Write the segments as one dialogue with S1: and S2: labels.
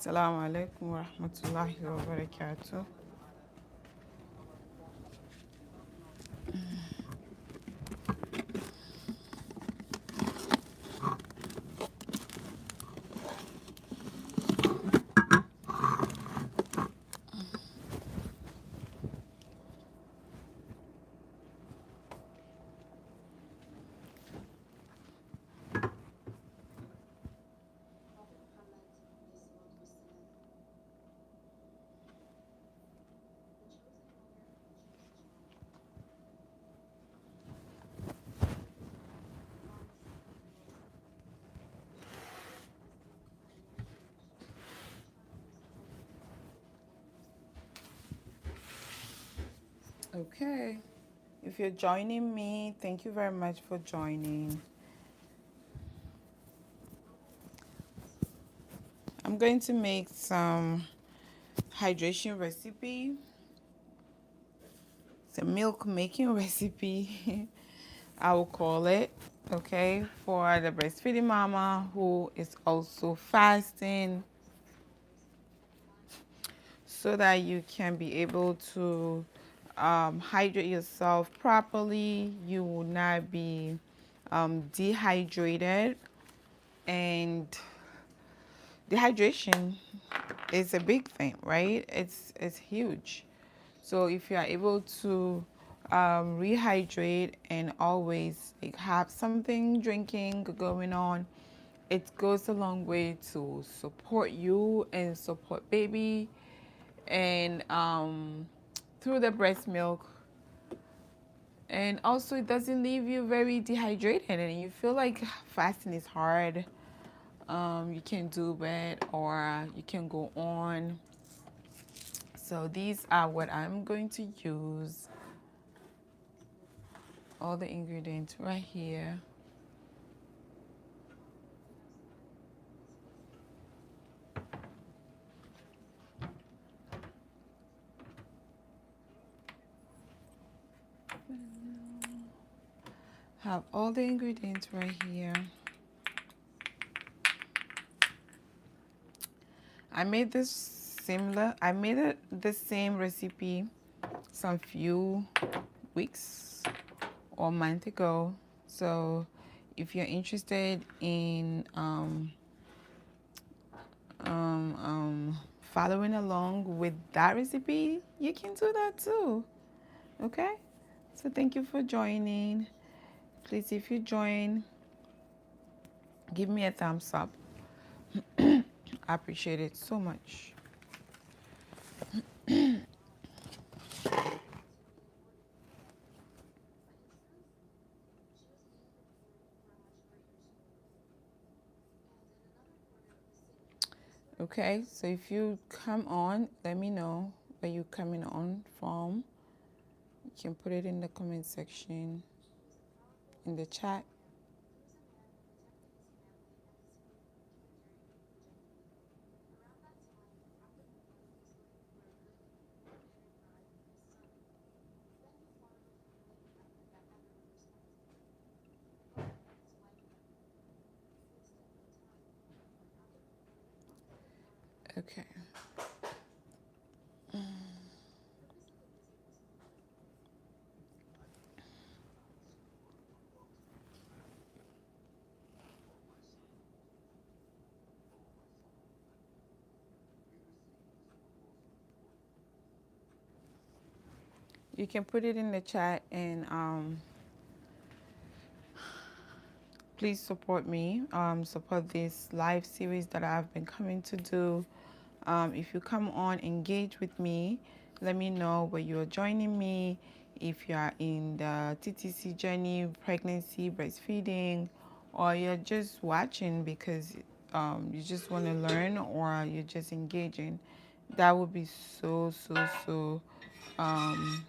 S1: Assalamu alaikum wa rahmatullahi wa barakatuh. Okay, if you're joining me, thank you very much for joining. I'm going to make some hydration recipe. It's a milk making recipe, I will call it, okay, for the breastfeeding mama who is also fasting, so that you can be able to hydrate yourself properly. You will not be dehydrated, and dehydration is a big thing, right? It's huge. So if you are able to rehydrate and always like have something drinking going on, it goes a long way to support you and support baby, and through the breast milk. And also it doesn't leave you very dehydrated and you feel like fasting is hard. You can do it or you can go on. So these are what I'm going to use. All the ingredients right here. Have all the ingredients right here. I made this similar. I made it the same recipe some few weeks or month ago. So if you're interested in following along with that recipe, you can do that too. Okay? So thank you for joining. Please, if you join, give me a thumbs up. I appreciate it so much. Okay, so if you come on, let me know where you're coming on from. You can put it in the comment section, in the chat. Okay. You can put it in the chat and please support me, support this live series that I've been coming to do. If you come on, engage with me. Let me know where you're joining me. If you are in the TTC journey, pregnancy, breastfeeding, or you're just watching because you just want to learn or you're just engaging, that would be um,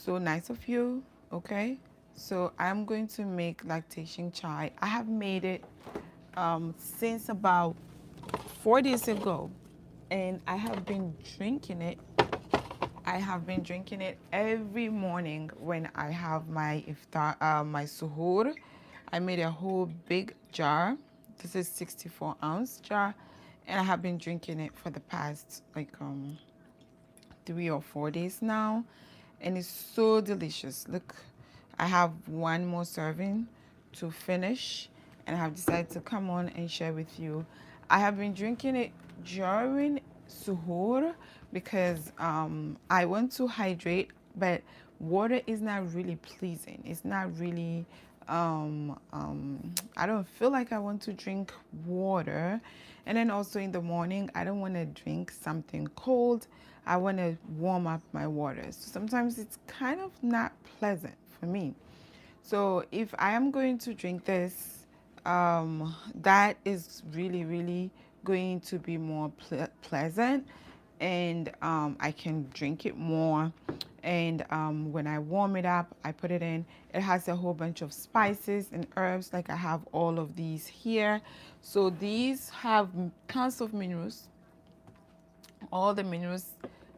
S1: so nice of you. Okay, so I'm going to make lactation chai. I have made it since about 4 days ago, and I have been drinking it. I have been drinking it every morning when I have my iftar, my suhoor. I made a whole big jar. This is 64-ounce jar, and I have been drinking it for the past like 3 or 4 days now, and it's so delicious. Look, I have one more serving to finish, and I have decided to come on and share with you. I have been drinking it during suhoor because I want to hydrate, but water is not really pleasing. It's not really I don't feel like I want to drink water. And then also in the morning, I don't want to drink something cold. I want to warm up my water. So sometimes it's kind of not pleasant for me. So if I am going to drink this, that is really, really going to be more pleasant, and I can drink it more. And when I warm it up, I put it in. It has a whole bunch of spices and herbs, like I have all of these here. So these have tons of minerals. All the minerals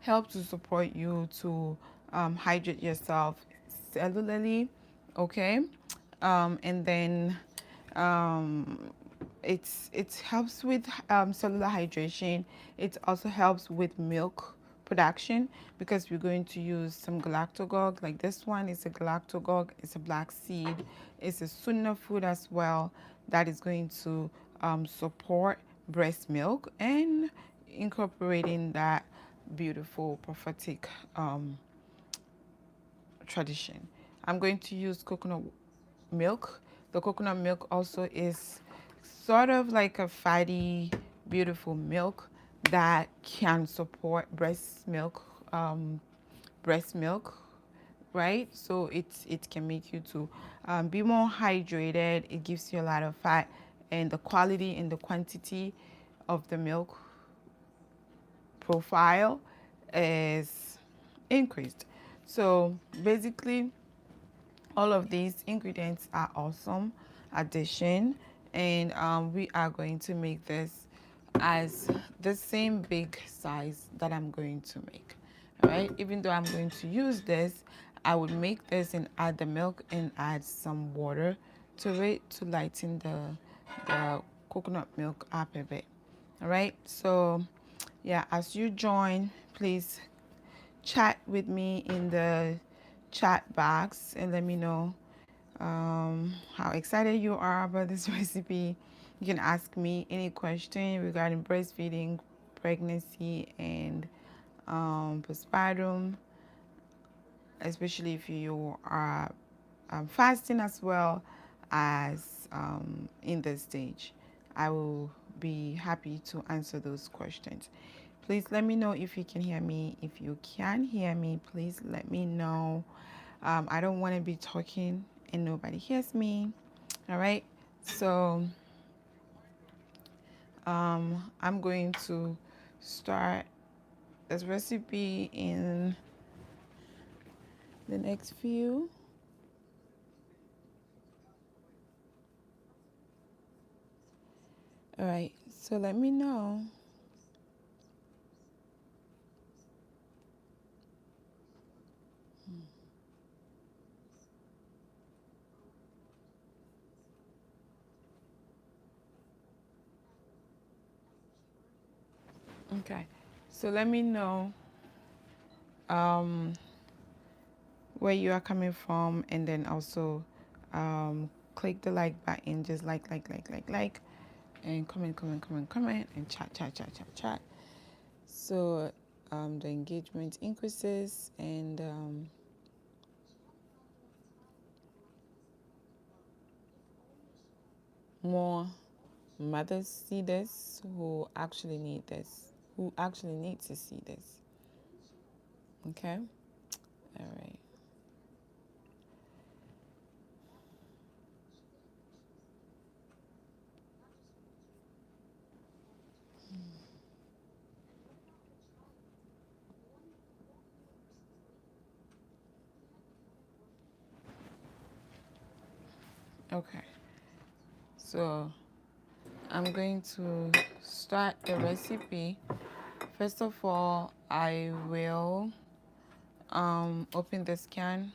S1: help to support you to hydrate yourself cellularly, okay? And then um, it helps with cellular hydration. It also helps with milk production because we're going to use some galactogog. Like this one is a galactogog. It's a black seed. It's a sunnah food as well that is going to support breast milk and incorporating that beautiful prophetic tradition. I'm going to use coconut milk. The coconut milk also is sort of like a fatty, beautiful milk that can support breast milk, right? So it can make you to be more hydrated. It gives you a lot of fat, and the quality and the quantity of the milk profile is increased. So basically, all of these ingredients are awesome addition, and we are going to make this as the same big size that I'm going to make. All right, even though I'm going to use this, I would make this and add the milk and add some water to it to lighten the coconut milk up a bit. All right, so yeah, as you join, please chat with me in the chat box and let me know how excited you are about this recipe. You can ask me any question regarding breastfeeding, pregnancy, and postpartum, especially if you are fasting as well as in this stage. I will be happy to answer those questions. Please let me know if you can hear me. If you can hear me, please let me know. I don't want to be talking and nobody hears me. All right. So I'm going to start this recipe in the next few. All right. So let me know. Okay. So let me know um, where you are coming from, and then also click the like button. Just like, and comment, and chat. So the engagement increases, and more mothers see this who actually need this, who actually need to see this. Okay? All right. Okay. So I'm going to start the recipe. First of all, I will open this can.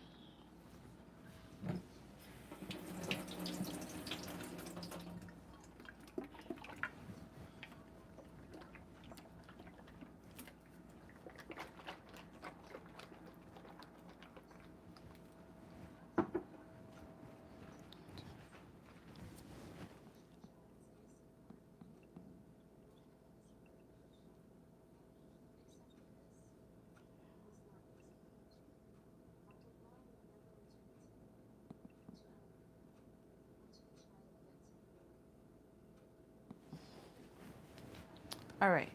S1: All right,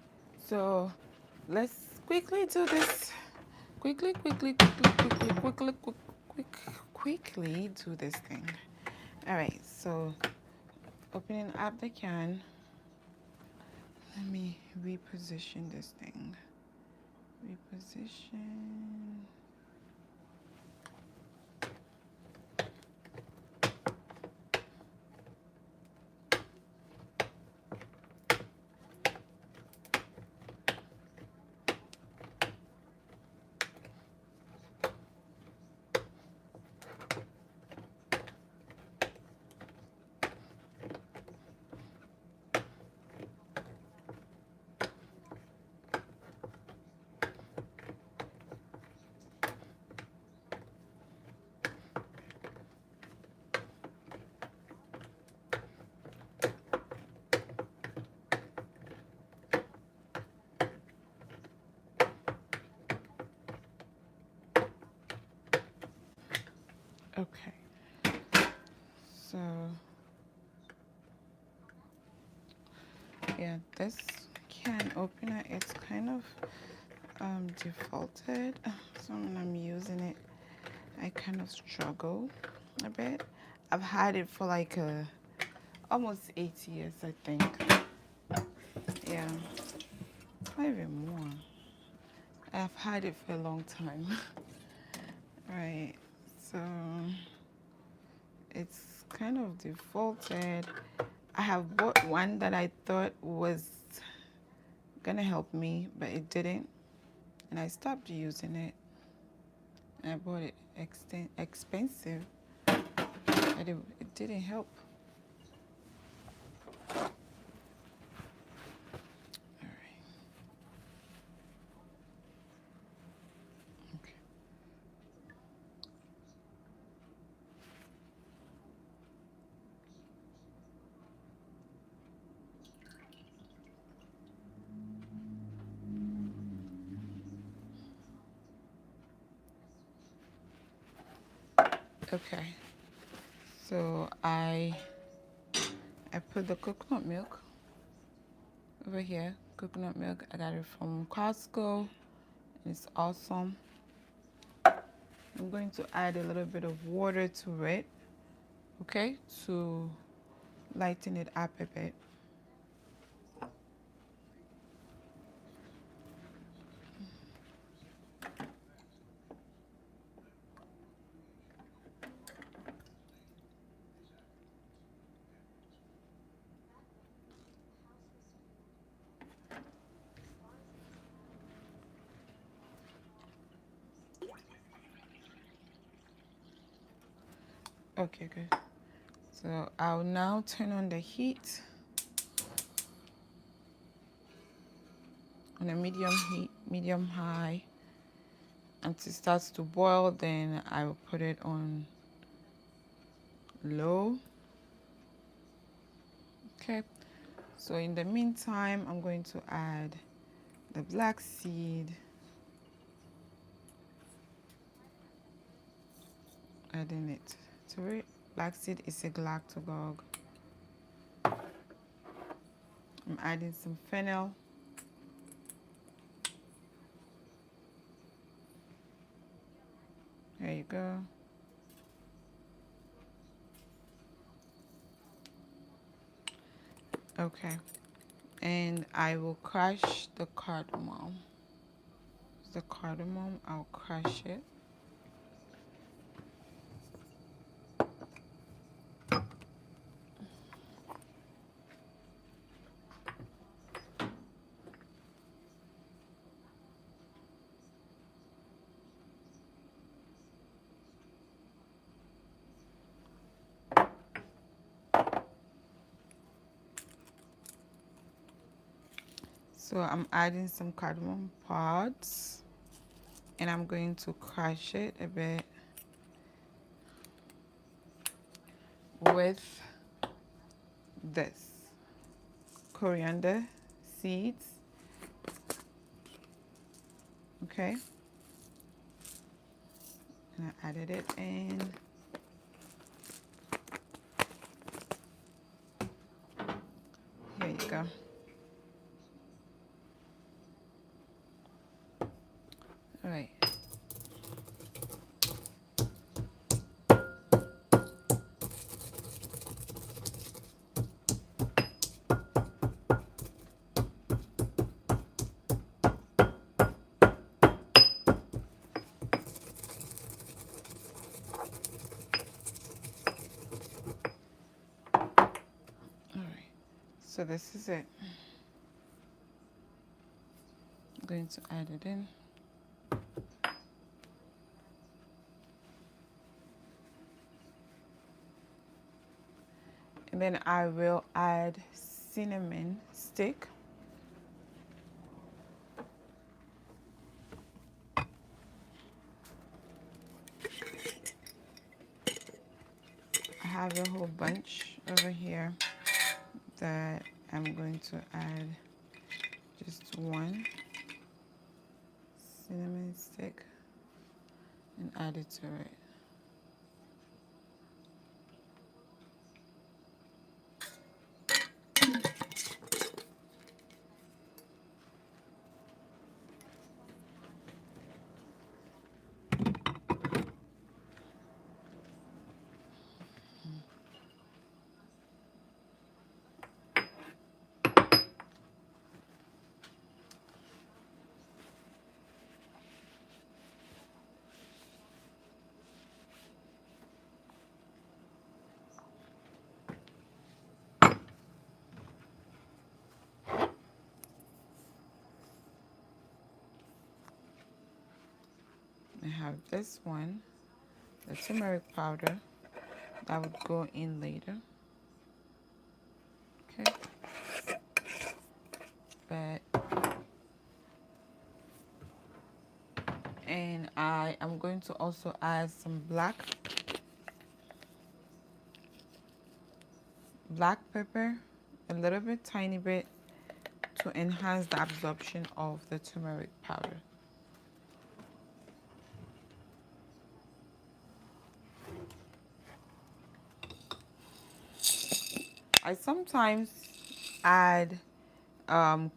S1: so let's quickly do this. Quickly do this thing. All right, so opening up the can. Let me reposition this thing. Reposition. Okay, so yeah, this can opener, it's kind of defaulted. So when I'm using it, I kind of struggle a bit. I've had it for like almost 8 years, I think. Yeah, not even more. I've had it for a long time. Right, so it's kind of defaulted. I have bought one that I thought was gonna help me, but it didn't, and I stopped using it. And I bought it expensive, but it didn't help. All right. Okay. Okay. So I put the coconut milk over here. Coconut milk. I got it from Costco. It's awesome. I'm going to add a little bit of water to it, okay, to lighten it up a bit. Okay, good. So I'll now turn on the heat on a medium heat, medium high. Until it starts to boil, then I will put it on low. Okay. So in the meantime, I'm going to add the black seed. Adding it to it. Black seed is a galactagogue. I'm adding some fennel. There you go. Okay. And I will crush the cardamom. The cardamom, I'll crush it. So I'm adding some cardamom pods and I'm going to crush it a bit with this coriander seeds. Okay. And I added it in. Here you go. So this is it. I'm going to add it in. And then I will add cinnamon stick. I have a whole bunch over here that I'm going to add just one cinnamon stick and add it to it. I have this one, the turmeric powder, that would go in later. Okay. And I am going to also add some black pepper, a little bit, tiny bit, to enhance the absorption of the turmeric powder. I sometimes add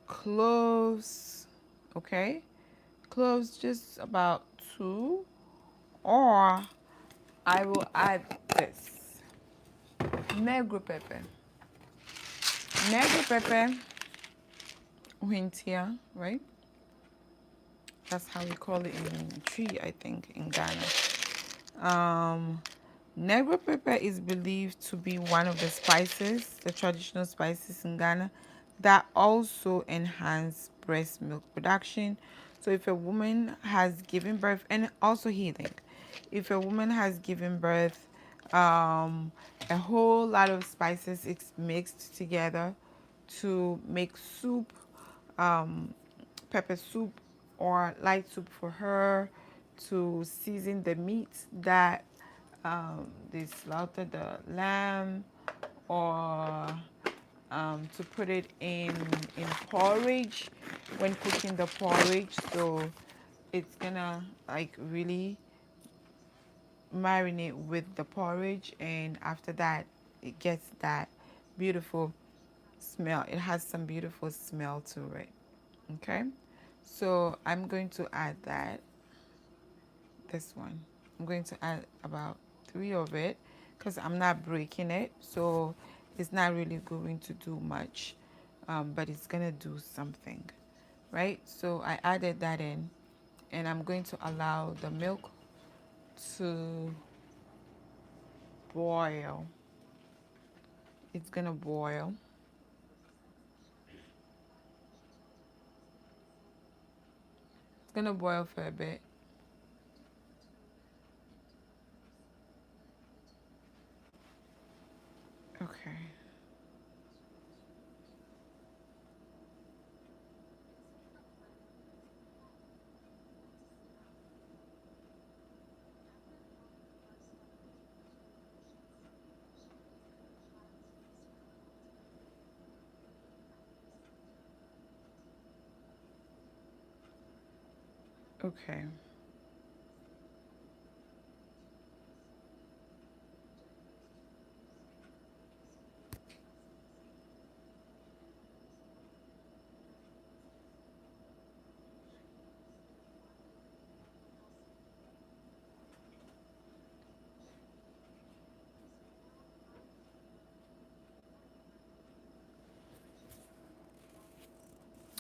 S1: cloves, okay? Cloves, just about 2, or I will add this, negro pepper. Negro pepper, wintia, right? That's how we call it in tree, I think, in Ghana. Negro pepper is believed to be one of the spices, the traditional spices in Ghana, that also enhance breast milk production. So if a woman has given birth, and also healing, if a woman has given birth, a whole lot of spices is mixed together to make soup, pepper soup or light soup for her, to season the meat that they slaughtered, the lamb, or to put it in porridge when cooking the porridge. So it's gonna like really marinate with the porridge, and after that it gets that beautiful smell. It has some beautiful smell to it. Okay, so I'm going to add that, this one. I'm going to add about 3 of it because I'm not breaking it, so it's not really going to do much, but it's gonna do something, right? So I added that in, and I'm going to allow the milk to boil. It's gonna boil. It's gonna boil for a bit. Okay. Okay.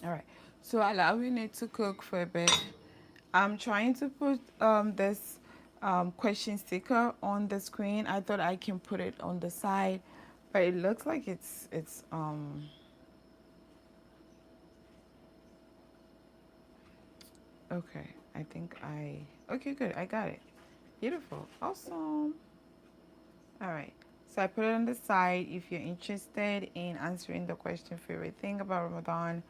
S1: All right. So allowing it to cook for a bit. I'm trying to put this question sticker on the screen. I thought I can put it on the side, but it looks like it's Okay, okay, good. I got it. Beautiful. Awesome. All right. So I put it on the side. If you're interested in answering the question, favorite thing about Ramadan,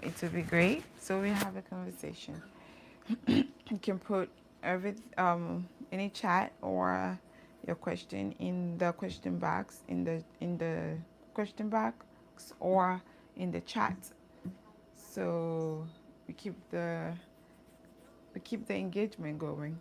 S1: it would be great. So we have a conversation. You can put any chat or your question in the question box, in the question box, or in the chat. So we keep the engagement going.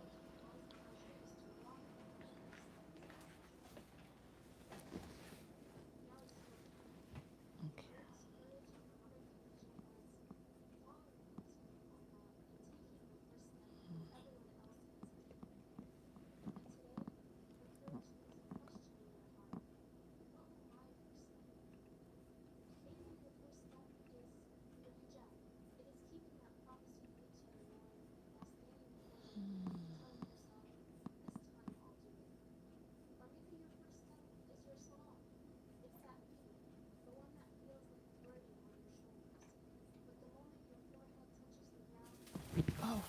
S1: Oh,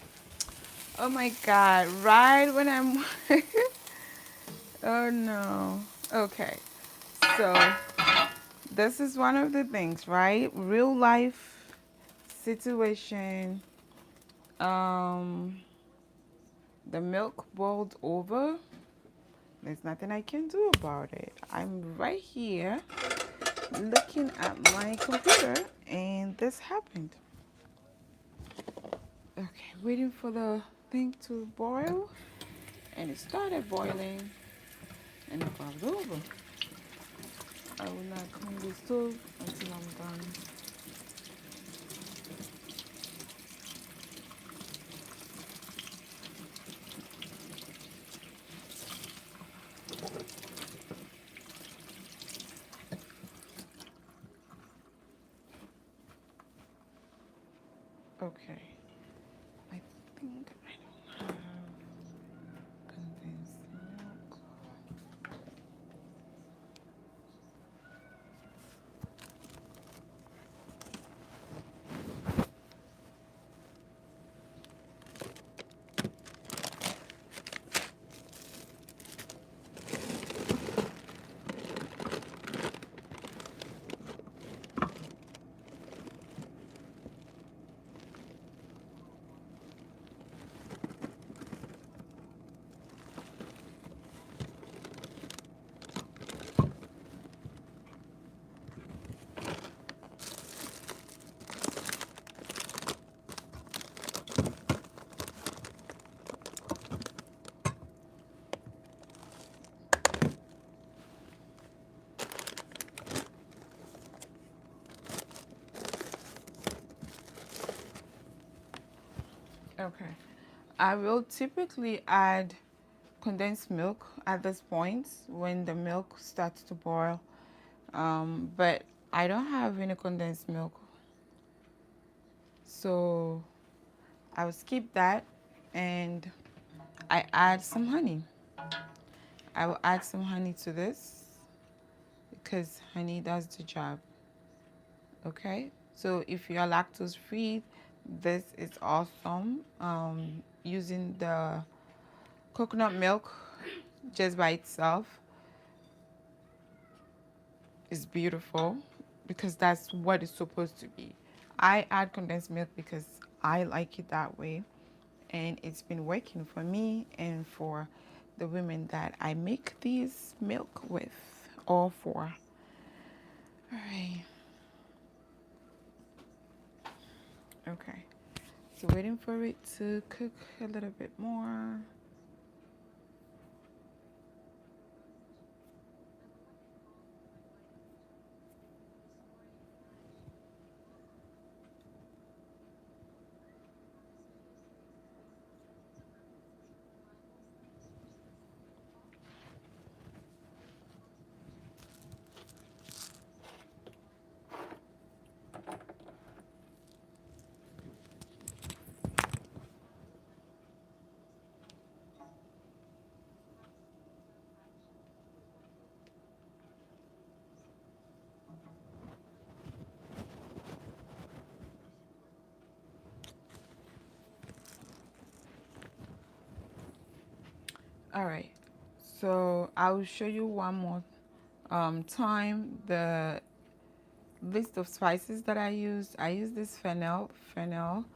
S1: oh my God! Right when I'm, oh no. Okay, so this is one of the things, right? Real life situation. Um, the milk boiled over. There's nothing I can do about it. I'm right here looking at my computer, and this happened. Okay, waiting for the thing to boil, and it started boiling, and it boiled over. I will not clean the stove until I'm done. Okay, I think I don't have condensed milk. Okay, I will typically add condensed milk at this point when the milk starts to boil. But I don't have any condensed milk, so I will skip that and I add some honey. I will add some honey to this because honey does the job. Okay, so if you are lactose free, this is awesome. Using the coconut milk just by itself is beautiful because that's what it's supposed to be. I add condensed milk because I like it that way, and it's been working for me and for the women that I make these milk with or for. All right. Okay. So waiting for it to cook a little bit more. All right. So I'll show you one more time the list of spices that I use. I use this fennel. Fennel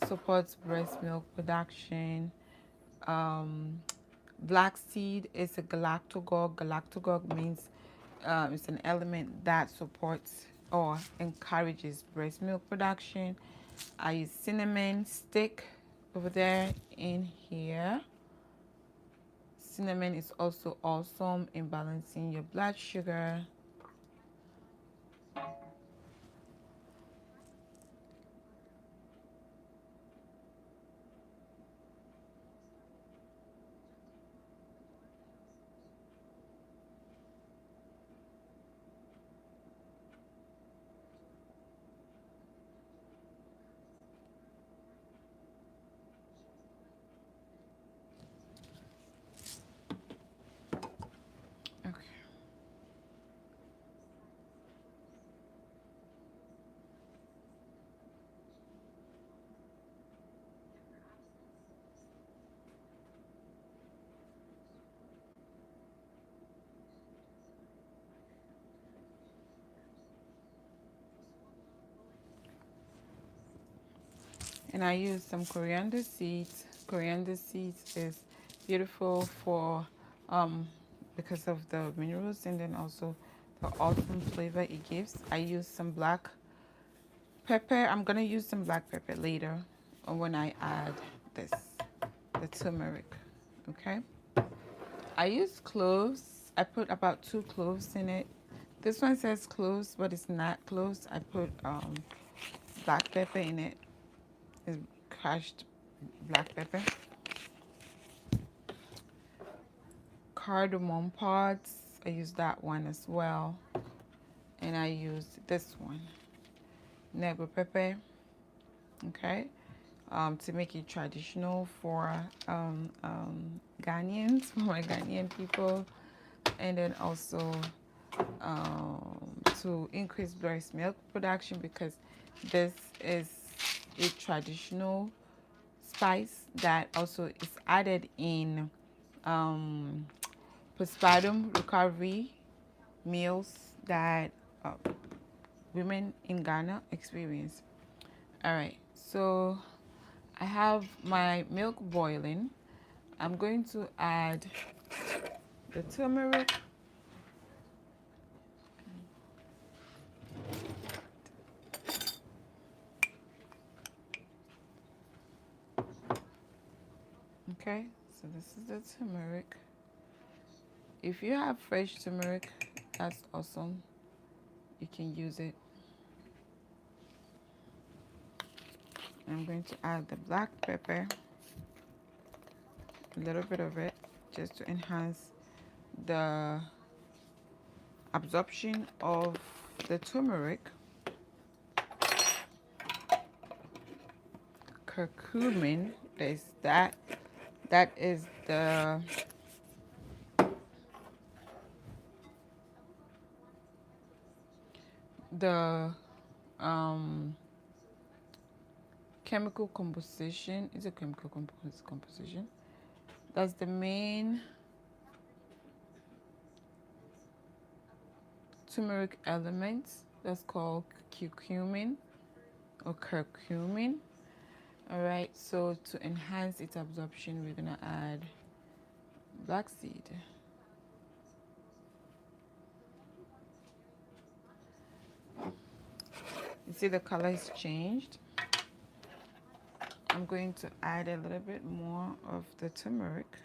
S1: supports breast milk production. Um, Black seed is a galactagogue. Galactagogue means it's an element that supports or encourages breast milk production. I use cinnamon stick over there in here. Cinnamon is also awesome in balancing your blood sugar. Okay. And I use some coriander seeds. Coriander seeds is beautiful for because of the minerals and then also the awesome flavor it gives. I use some black pepper. I'm gonna use some black pepper later when I add this, the turmeric. Okay. I use cloves. I put about 2 cloves in it. This one says cloves, but it's not cloves. I put black pepper in it. It's crushed black pepper. Cardamom pods. I use that one as well. And I use this one, Negro pepper. Okay. To make it traditional for Ghanaians, for my Ghanaian people, and then also to increase breast milk production because this is a traditional spice that also is added in postpartum recovery meals that women in Ghana experience. All right, so I have my milk boiling. I'm going to add the turmeric. Okay, so this is the turmeric. If you have fresh turmeric, that's awesome. You can use it. I'm going to add the black pepper, a little bit of it, just to enhance the absorption of the turmeric. Curcumin, there's that. That is the um, chemical composition. Is a chemical composition. That's the main turmeric element. That's called curcumin or curcumin. All right, so to enhance its absorption, we're gonna add black seed. You see the color is changed. I'm going to add a little bit more of the turmeric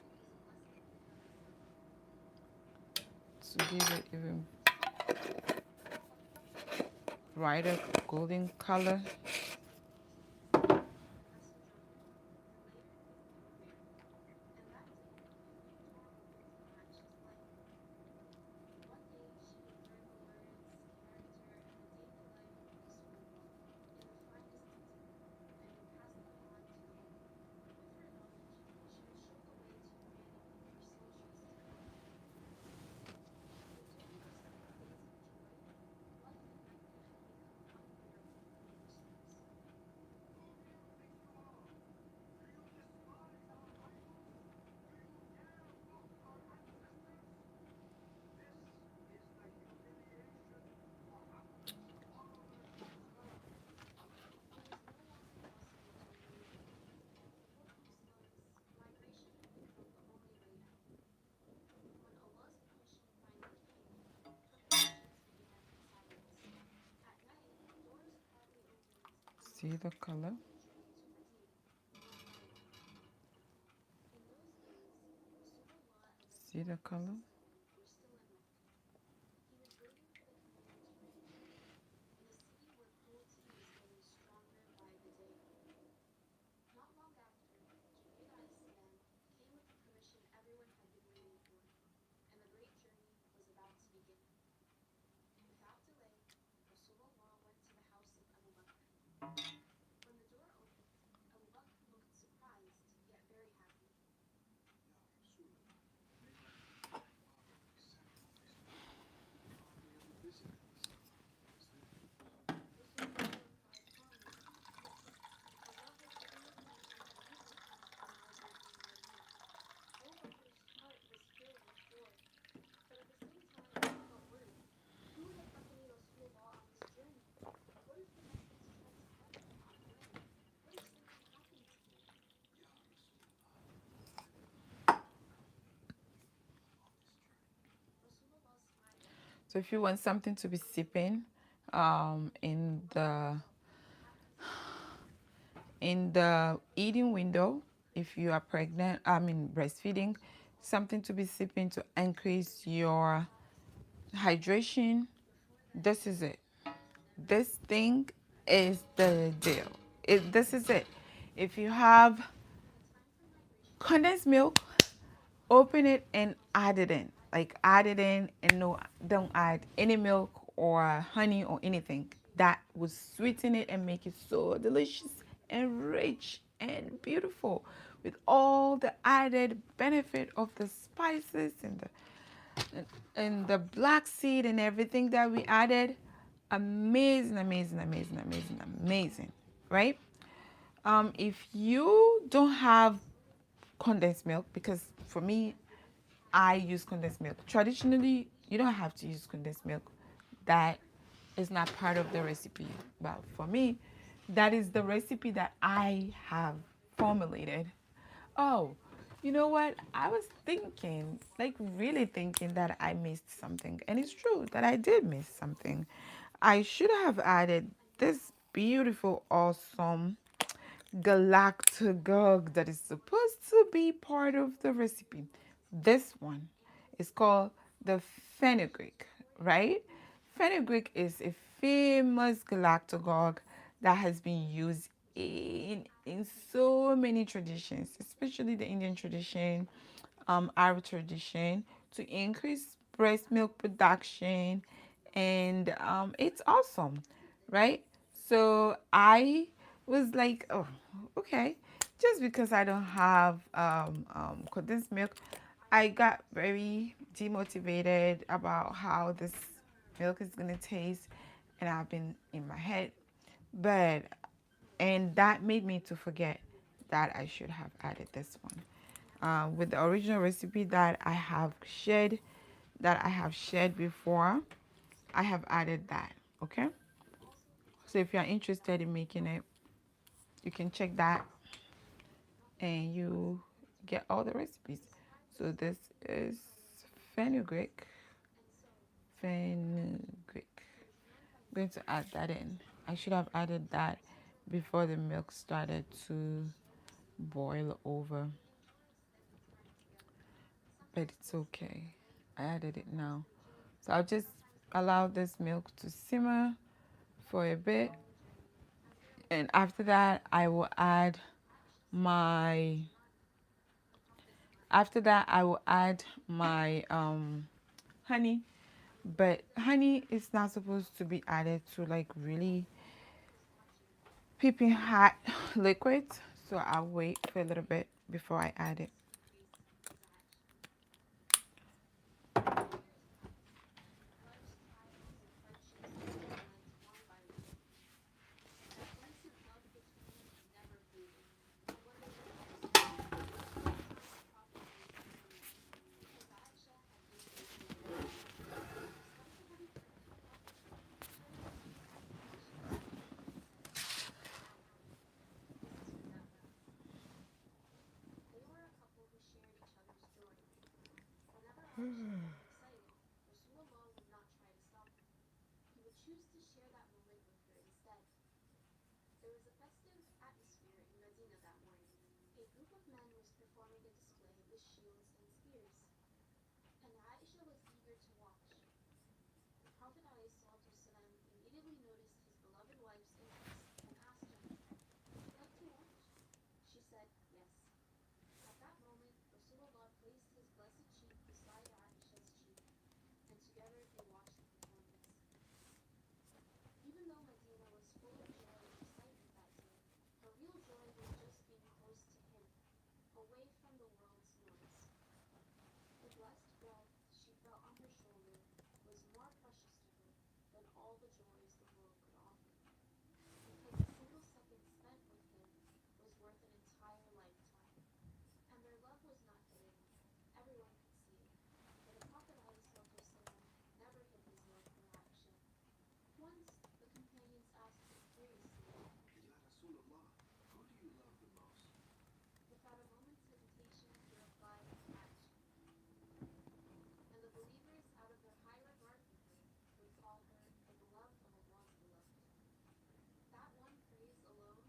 S1: to give it even brighter golden color. See the color? See the color? So if you want something to be sipping in the eating window, if you are pregnant, I mean breastfeeding, something to be sipping to increase your hydration, this is it. This thing is the deal. This is it. If you have condensed milk, open it and add it in. Like add it in and no, don't add any milk or honey or anything. That will sweeten it and make it so delicious and rich and beautiful with all the added benefit of the spices and the black seed and everything that we added. Amazing, amazing, amazing, amazing, amazing, right? If you don't have condensed milk, because for me, I use condensed milk. Traditionally, you don't have to use condensed milk. That is not part of the recipe. But for me, that is the recipe that I have formulated. Oh, you know what? I was thinking, like really thinking that I missed something. And it's true that I did miss something. I should have added this beautiful, awesome galactagogue that is supposed to be part of the recipe. This one is called the fenugreek, right? Fenugreek is a famous galactagogue that has been used in so many traditions, especially the Indian tradition, Arab tradition, to increase breast milk production, and it's awesome, right? So I was like, oh, okay, just because I don't have condensed milk, I got very demotivated about how this milk is gonna taste, and I've been in my head, but and that made me to forget that I should have added this one. With the original recipe that I have shared before, I have added that. Okay, so if you're interested in making it, you can check that and you get all the recipes. So this is fenugreek. Fenugreek. I'm going to add that in. I should have added that before the milk started to boil over, but it's okay. I added it now. So I'll just allow this milk to simmer for a bit, and after that my I will add my honey. But honey is not supposed to be added to like really piping hot liquids, so I'll wait for a little bit before I add it.
S2: There was a festive atmosphere in Medina that morning. A group of men was performing a display with shields and spears, and Aisha was eager to watch. The Prophet ﷺ immediately noticed his beloved wife's interest and asked gently, "Would you like to watch?" She said, "Yes." At that moment, Rasulullah placed his blessed cheek beside Aisha's cheek, and together they watched the performance. Even though Medina was full of joy and excitement that day, her real joy was just being close to him, away from the world's noise. The blessed breath she felt on her shoulder was more precious to her than all the joys the world could offer, because a single second spent with him was worth an entire lifetime. And their love was not hidden. Everyone could see it, for the Prophet ﷺ never hid his love for Aisha. Once, the companions asked him curiously,
S3: Ya Rasulullah, who do you love the most?
S2: without a moment's hesitation, he replied, Aisha. And the believers, out of their high regard for her, would call her the beloved of Allah's beloved. That one phrase alone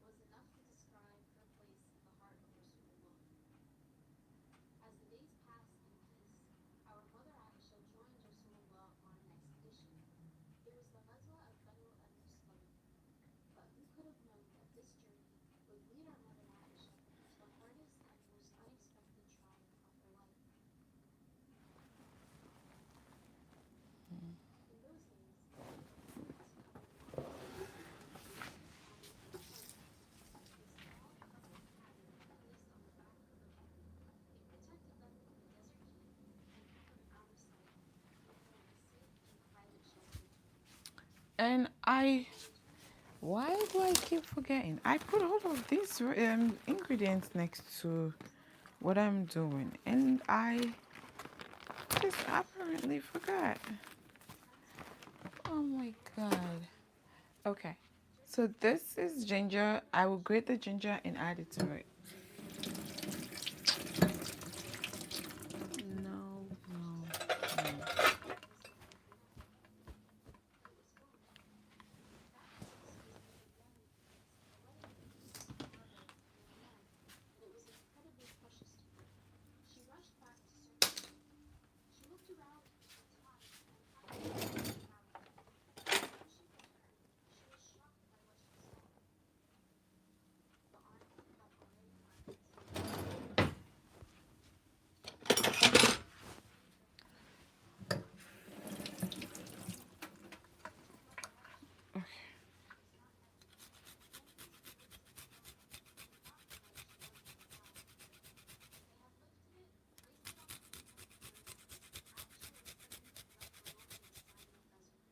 S2: was enough to describe her place in the heart of Rasulullah. As the days passed in peace, our mother Aisha joined Rasulullah on an expedition. It was the Ghazwa of Banu al-Mustaliq. But who could have known that this journey would lead our mother Aisha to the hardest and most unexpected trial of her life? In those days, the believers covered long distances by sea on an inclined path. A small covered cabin placed on the back of the camel. It protected them from the desert heat and covered out of sight, making it a safe and private shelter to rest.
S1: And
S2: On
S1: I,
S2: their return trip,
S1: why do I keep forgetting? I put all of these ingredients next to what I'm doing, and I just apparently forgot.
S2: time to prepare.
S1: Oh my
S2: Before
S1: god.
S2: preparation,
S1: Okay,
S2: just
S1: so
S2: as
S1: this
S2: Aisha
S1: is
S2: had
S1: ginger.
S2: for
S1: I will
S2: Aisha,
S1: grate the ginger and add it to it. No, no,
S2: just as
S1: no.
S2: Aisha had for prenatal. It was gone. That place was near the family dance, a wedding between her brother and a man, and it was incredibly precious to her. She rushed back to search for it. She looked around in surprise and found it lying in the cabin. But when she returned, she was shocked by what she saw. The army had already arrived. Such a heavy ration,
S1: Okay.
S2: it was not heavy. The companions noticed it slowly, but not for much more than an hour. When they had lifted it, placed it on the inclined journey, Aisha was suddenly left alone in the silent desert.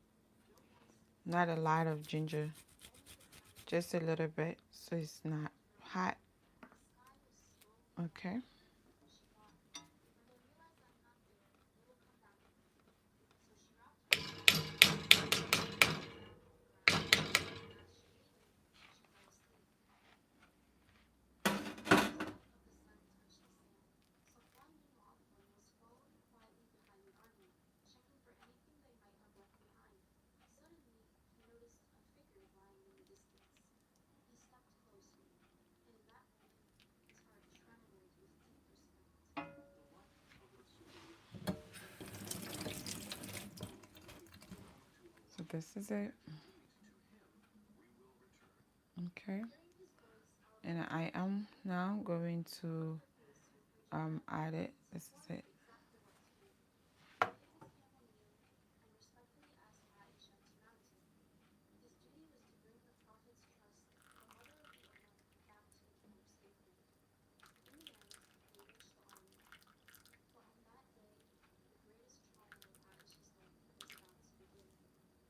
S2: No voices,
S1: Not a
S2: no
S1: lot of
S2: sounds,
S1: ginger,
S2: only the sound of
S1: just a
S2: wind
S1: little bit, so it's not
S2: in her
S1: hot.
S2: hair. The sky was slowly
S1: Okay.
S2: falling. She thought, when they realize I'm not there, they will come back for me. So she wrapped herself in the blanket and lay down on the ground. And as she lay there, she fell asleep. As the light of the sun touched the sand, Safwan bin Mu'attal was following quietly behind the army, checking for anything they might have left behind. Suddenly, he noticed a figure lying in the distance. He stepped closer, and in that moment, his heart trembled with deep respect.
S3: The wife of Rasulullah. We belong to
S1: So
S3: Allah,
S1: this is it.
S3: and indeed to Him we will return.
S1: Okay.
S2: Hearing his voice, our
S1: And
S2: mother
S1: I am
S2: Aisha
S1: now going
S2: covered
S1: to
S2: her face with her jabot.
S1: add it. This is
S2: Safwan
S1: it.
S2: knew exactly what to do. He made his camel kneel and respectfully asked Aisha to mount it. His duty was to bring the Prophet's trust, the mother of the Ummah, back to the camp safely. In the end, they reached the army. But on that day, the greatest trial of Aisha's life was about to begin.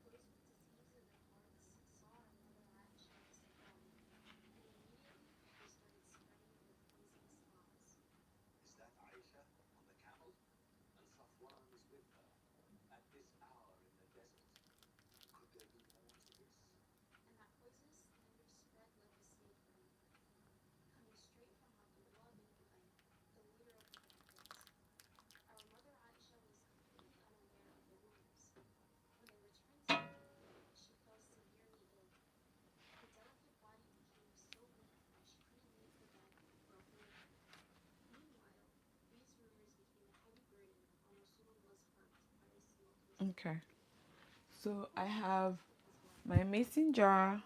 S2: Those with disease in their hearts saw our mother Aisha with Safwan, and immediately they started spreading their poisonous lies.
S3: Is that Aisha on the camel?
S1: Okay. So I have my mason jar.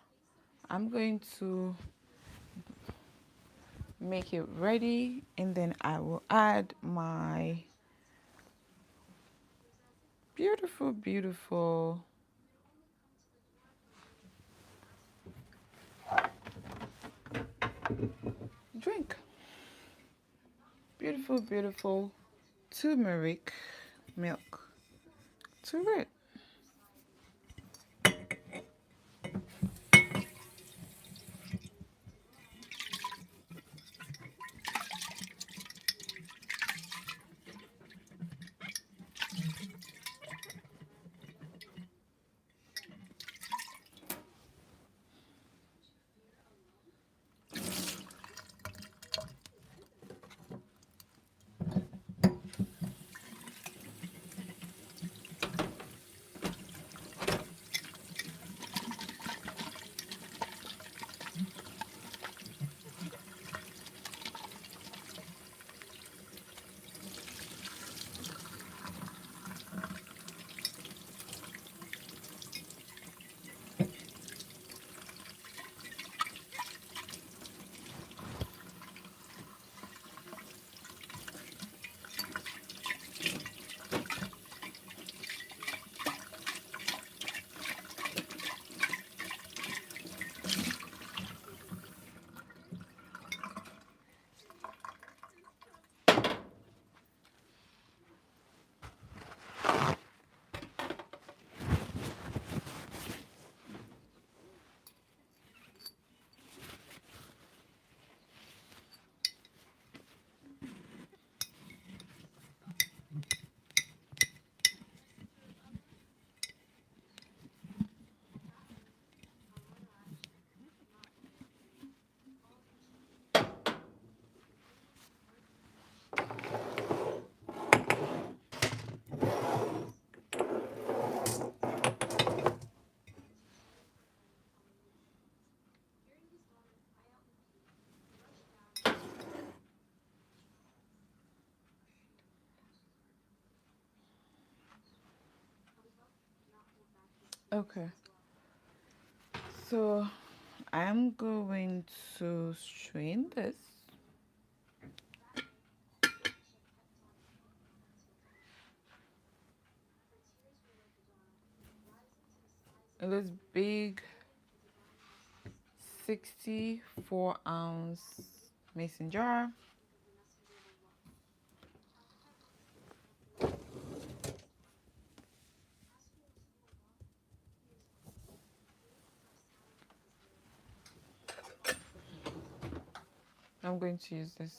S1: I'm going to make it ready, and then I will add my beautiful, beautiful drink. Beautiful, beautiful turmeric milk to it. Okay. So I'm going to strain this. In this big 64-ounce mason jar. I'm going to use this.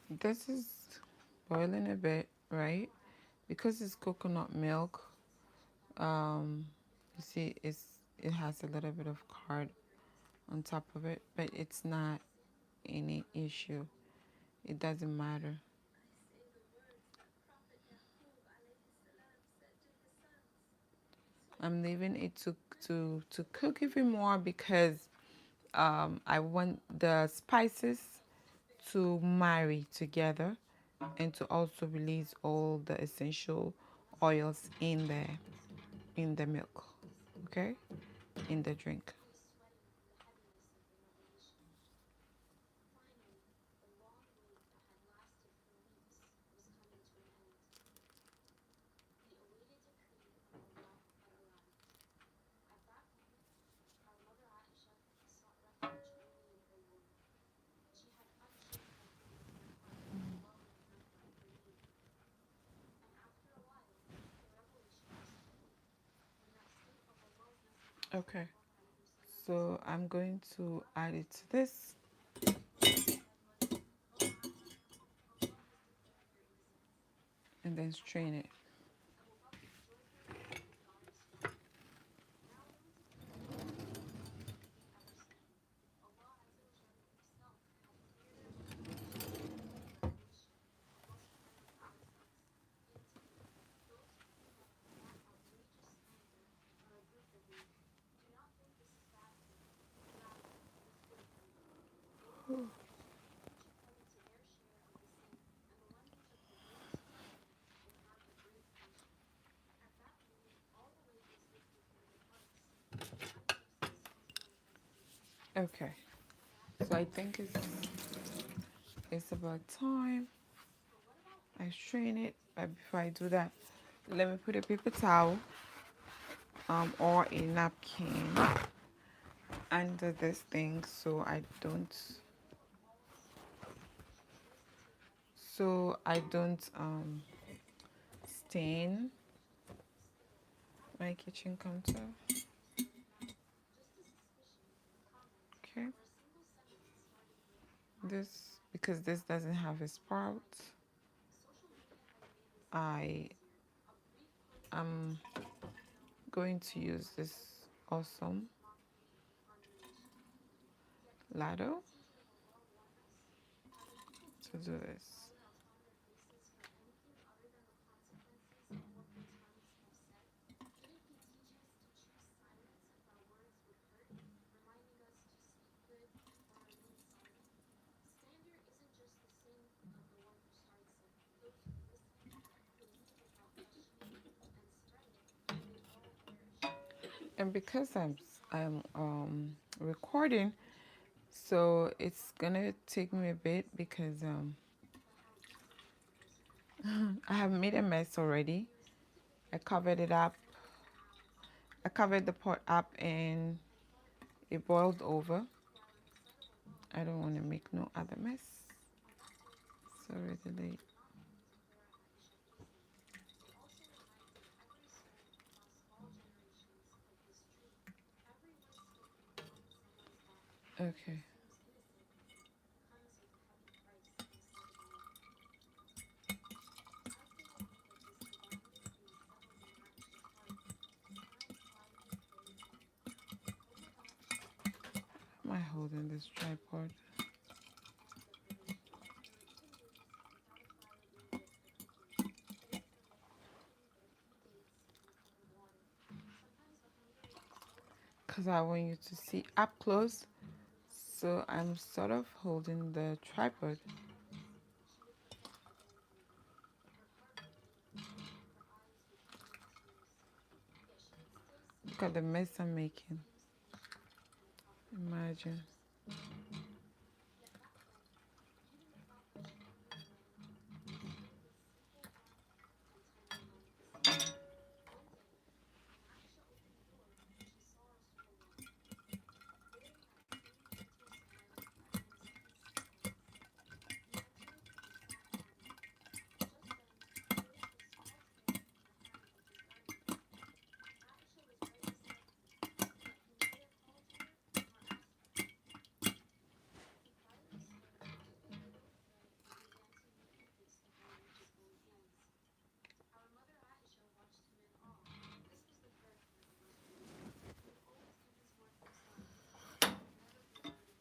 S1: This is boiling a bit, right? Because it's coconut milk, you see it has a little bit of card on top of it, but it's not any issue. It doesn't matter. I'm leaving it to cook even more because I want the spices to marry together and to also release all the essential oils in the milk, okay, in the drink. Okay, so I'm going to add it to this and then strain it. Okay. So I think it's about time I strain it. But before I do that, let me put a paper towel or a napkin under this thing so I don't stain my kitchen counter. Okay. This because this doesn't have a sprout. I am going to use this awesome ladle to do this. And because I'm recording, so it's gonna take me a bit because I have made a mess already. I covered it up. I covered the pot up and it boiled over. I don't want to make no other mess. It's already late. Okay. Am I holding this tripod? Because I want you to see up close. So I'm sort of holding the tripod. Look at the mess I'm making. Imagine.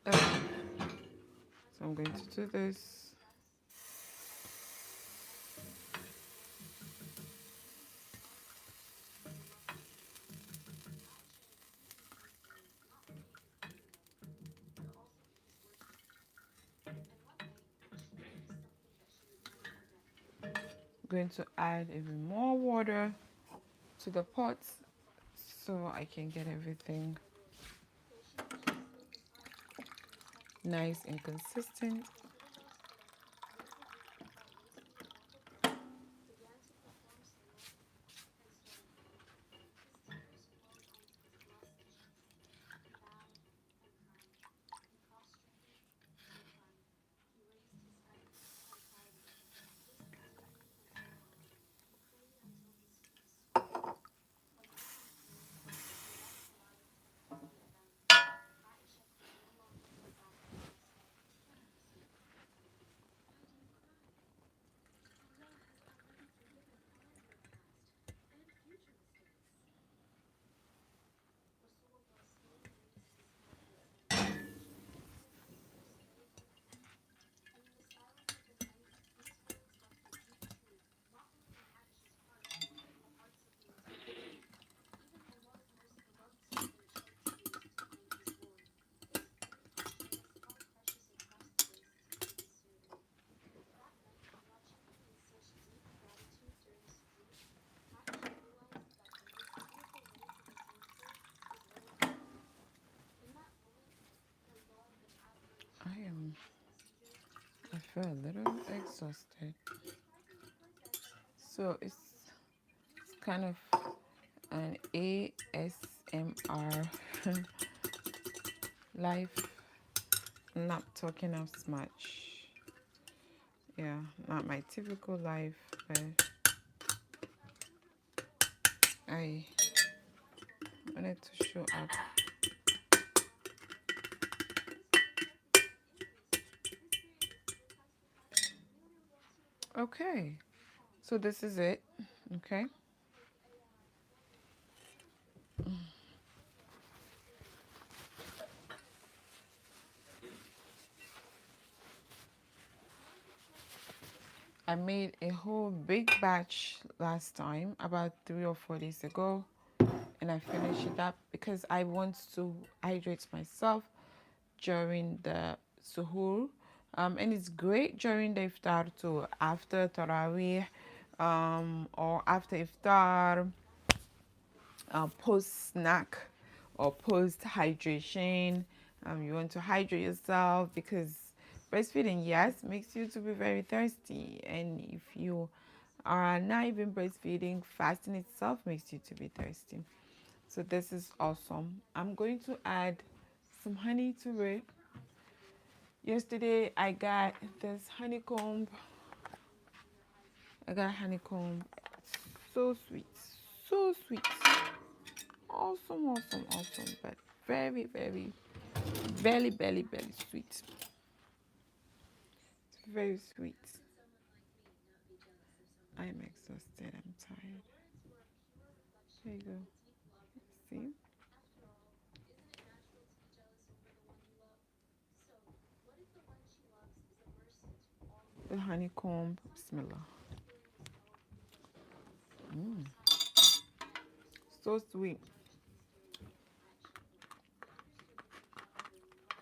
S1: Okay. So I'm going to do this. Going to add even more water to the pot so I can get everything nice and consistent. feel a little exhausted. So it's kind of an ASMR life. Not talking as much. Yeah, not my typical life, but I wanted to show up. Okay, so this is it. Okay. I made a whole big batch last time, about 3 or 4 days ago, and I finished it up because I want to hydrate myself during the suhoor. And it's great during the iftar too, after tarawih, or after iftar, post snack or post hydration. You want to hydrate yourself because breastfeeding, yes, makes you to be very thirsty, and if you are not even breastfeeding, fasting itself makes you to be thirsty. So this is awesome. I'm going to add some honey to it. Yesterday I got this honeycomb. I got honeycomb. So sweet. So sweet. Awesome, awesome, awesome. But very, very, very sweet. It's very sweet. I'm exhausted. I'm tired. There you go. See? The honeycomb. Bismillah. Mm, so sweet.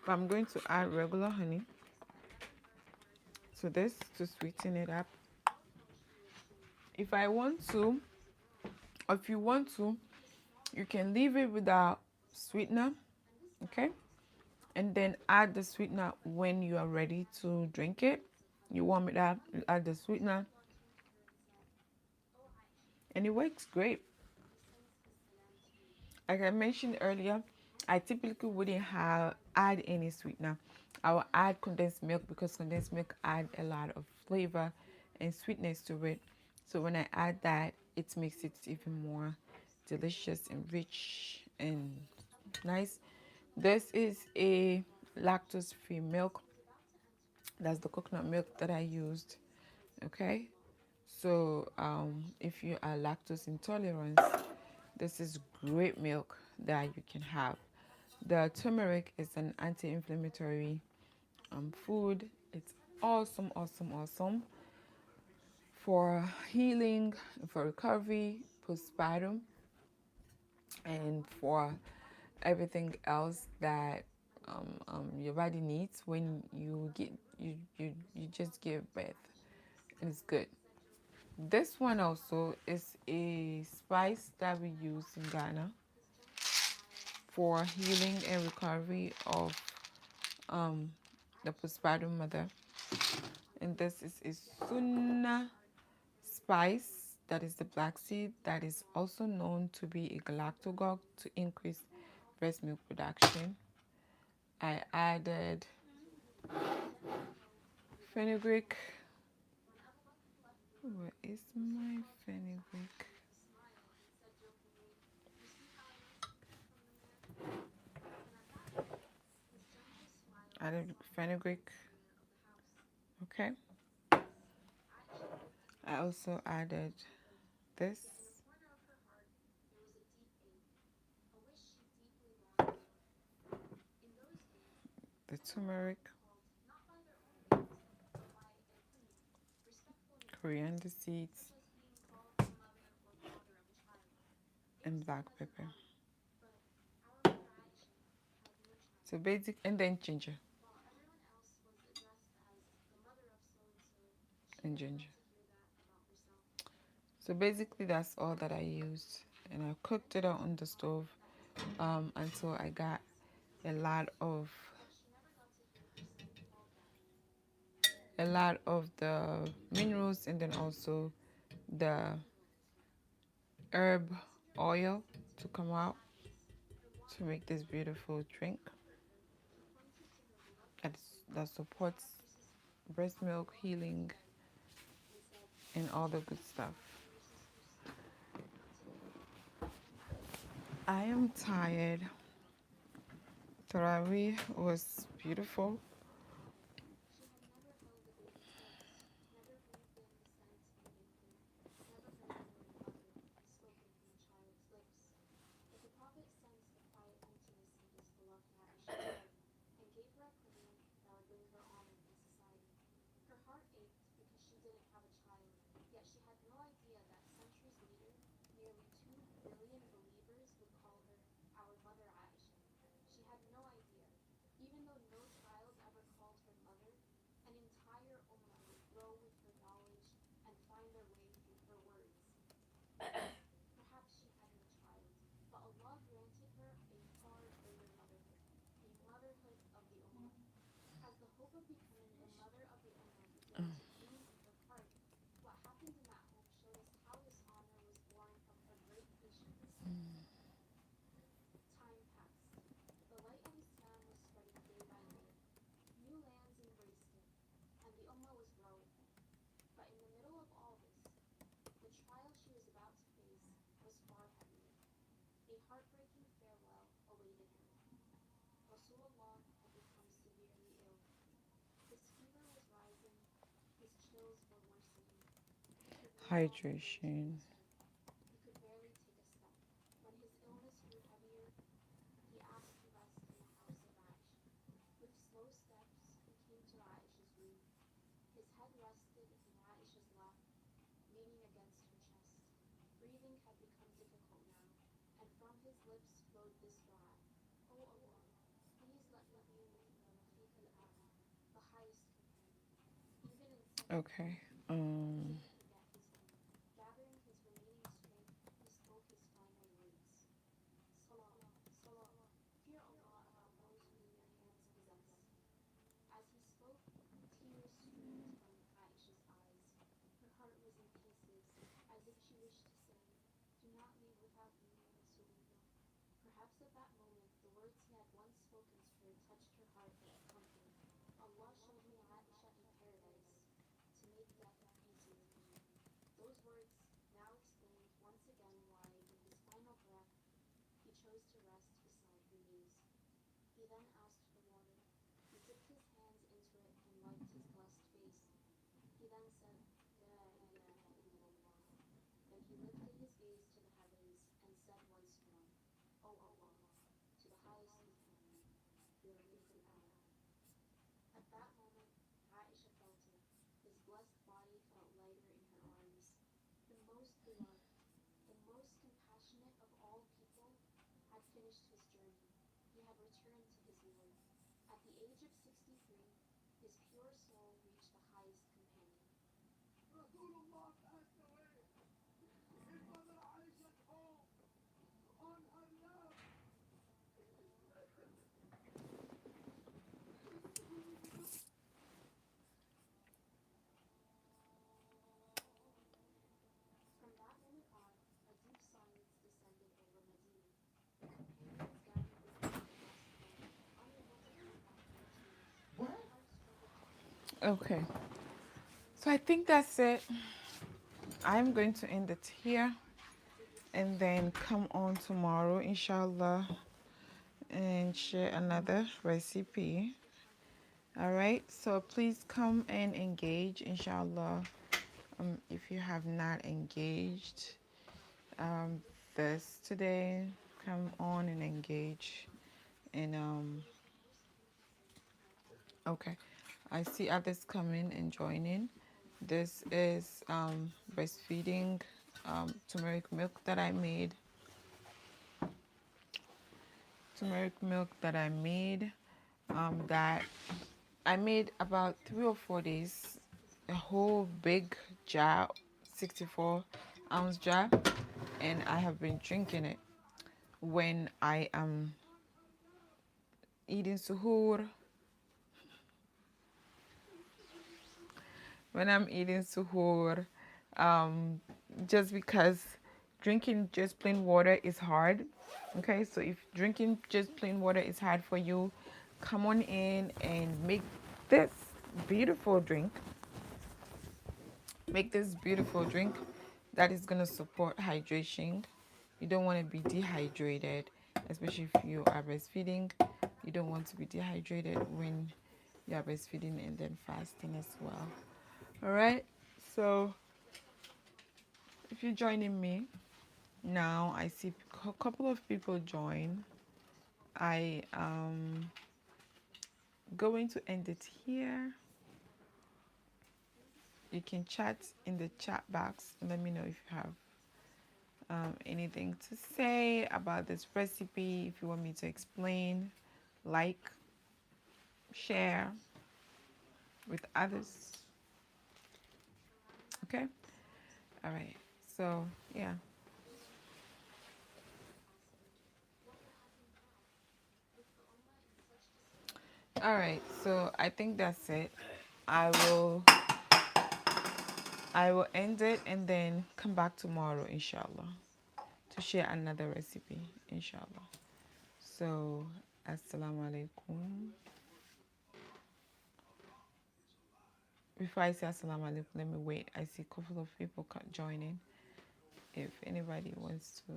S1: But I'm going to add regular honey to this to sweeten it up. If I want to, or if you want to, you can leave it without sweetener, okay? And then add the sweetener when you are ready to drink it. You warm it up, you add the sweetener, and it works great. Like I mentioned earlier, I typically wouldn't add any sweetener. I will add condensed milk because condensed milk add a lot of flavor and sweetness to it. So when I add that, it makes it even more delicious and rich and nice. This is a lactose-free milk. That's the coconut milk that I used. Okay, so if you are lactose intolerant, this is great milk that you can have. The turmeric is an anti-inflammatory food. It's awesome, awesome, awesome for healing, for recovery, postpartum, and for everything else that your body needs when you just give birth. And it's good. This one also is a spice that we use in Ghana for healing and recovery of the postpartum mother. And this is a Sunnah spice, that is the black seed, that is also known to be a galactagogue to increase breast milk production. I added fenugreek. Where is my fenugreek? Added fenugreek. Okay. I also added this, the turmeric, coriander seeds, and black pepper. So basic, and then ginger and ginger. So basically that's all that I used, and I cooked it out on the stove until I got a lot of a lot of the minerals and then also the herb oil to come out to make this beautiful drink that supports breast milk healing and all the good stuff. I am tired. Tarawih was beautiful.
S2: She had never held a baby's breast, never breathed in the scent of an infant, never heard the word mother spoken from a child's lips. But the Prophet sensed the quiet emptiness in his beloved Aisha's heart and gave her a command that would bring her honor in society. Her heart ached because she didn't have a child, yet she had no idea that centuries later, nearly 2 billion believers would call her our mother Aisha. She had no idea. Even though no child ever called her mother, an entire ummah would grow with her knowledge and find their way through her words. Perhaps she had no child, but Allah granted her a far greater motherhood, a motherhood of the ummah. As the hope of becoming the mother of the ummah began to bloom in her heart, what happened in that home showed us how this honor was born from her great patience. Time passed. The light of Islam was spreading day by day. New lands embraced it, and the Ummah was growing. But in the middle of all this, the trial she was about to face was far heavier. A heartbreaking farewell awaited her. Rasulullah had become severely ill. His fever was rising, his chills were worsening. He could no longer go to the
S1: Hydration.
S2: masjid. He could barely take a step. When his illness grew heavier, he asked to rest in the house of Aisha. With slow steps, he came to Aisha's room. His head rested in Aisha's lap, leaning against her chest. Breathing had become difficult now, and from his lips flowed this dua: O Allah, please let me be with the Rafiq al-A'la, the highest companion. Even in seclusion,
S1: Okay.
S2: he didn't forget his home. Gathering his remaining strength, he spoke his final words. Salah, Salah, fear Allah about those whom your hands possess. As he spoke, tears streamed from Aisha's eyes. Her heart was in pieces, as if she wished to say, "Do not leave without me, Ya Rasulullah." Perhaps at that moment the words he had once spoken to her touched her heart like comfort. Allah showed me Aisha in paradise to make death easier for me. Those words now explained once again why, with his final breath, he chose to rest beside her knees. He then asked for water. He dipped his hands into it and wiped his blessed face. He then said, La ilaha illallah. Then he lifted his gaze to the heavens and said once more, O Allah, to the highest companion, your Rafiq al-A'la. At that moment, Aisha felt it. His blessed body felt lighter in her arms. The most beloved, the most compassionate of all people, had finished his journey. He had returned to his Lord. At the age of 63, his pure soul reached the highest companion.
S3: Rasulullah passed away. His mother Aisha's home. On her lap.
S2: From that moment on, a deep silence descended over Medina. The companions gathered within their blessed home, unable to hold back their tears. Their hearts struggled to contain them.
S1: Okay.
S2: As if feeling
S1: So I think that's it. I'm going to end it here and then come on tomorrow, inshallah, and share another recipe. All right. So please come and engage, inshallah. If you have not engaged um, this today, come on and engage. And okay, I see others coming and joining. This is breastfeeding turmeric milk that I made. Turmeric milk that I made. That I made about 3 or 4 days. A whole big jar, 64-ounce jar, and I have been drinking it when I am eating suhoor, when I'm eating suhoor, um, just because drinking just plain water is hard. Okay, so if drinking just plain water is hard for you, come on in and make this beautiful drink. Make this beautiful drink that is going to support hydration. You don't want to be dehydrated, especially if you are breastfeeding. You don't want to be dehydrated when you are breastfeeding and then fasting as well. All right. So if you're joining me now, I see a couple of people join. I am going to end it here. You can chat in the chat box and let me know if you have anything to say about this recipe, if you want me to explain, like, share with others. Okay? All right. So, yeah. All right. So, I think that's it. I will I will end it and then come back tomorrow, inshallah, to share another recipe, inshallah. So, assalamu alaikum. Before I say assalamu alaikum, let me wait. I see a couple of people joining. If anybody wants to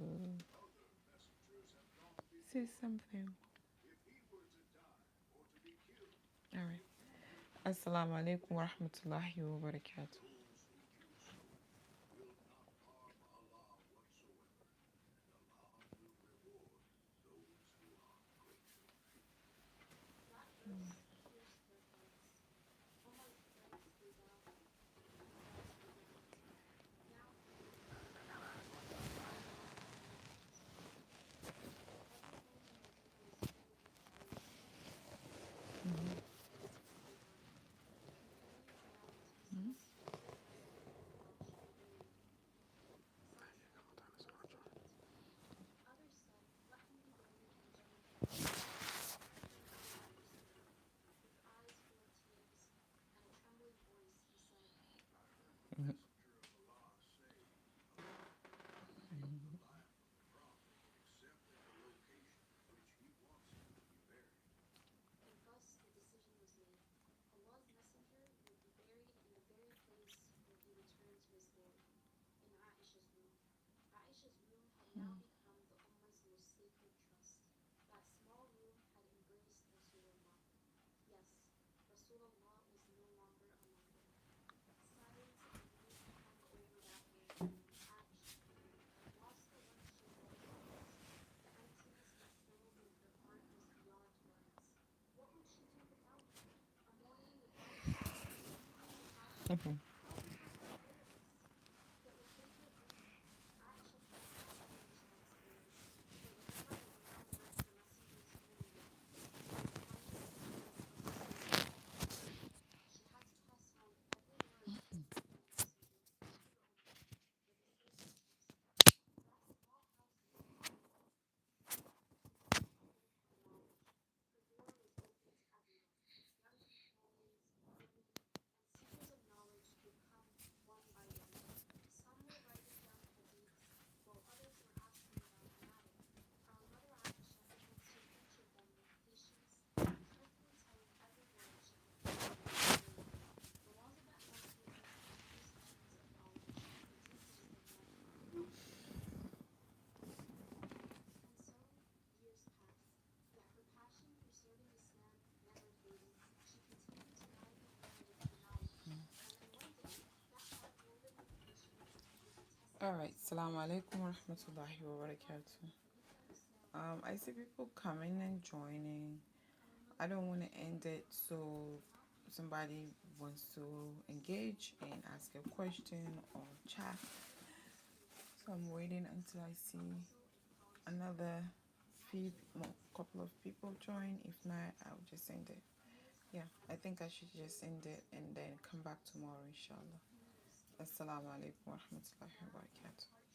S1: say something. All right. Assalamu alaikum wa rahmatullahi wa barakatuh. All right. Assalamu alaikum wa rahmatullahi wa barakatuh. I see people coming and joining. I don't want to end it so somebody wants to engage and ask a question or chat. So I'm waiting until I see another couple of people join. If not, I'll just end it. Yeah, I think I should just end it and then come back tomorrow, inshallah. Assalamu alaikum wa rahmatullahi wa barakatuh.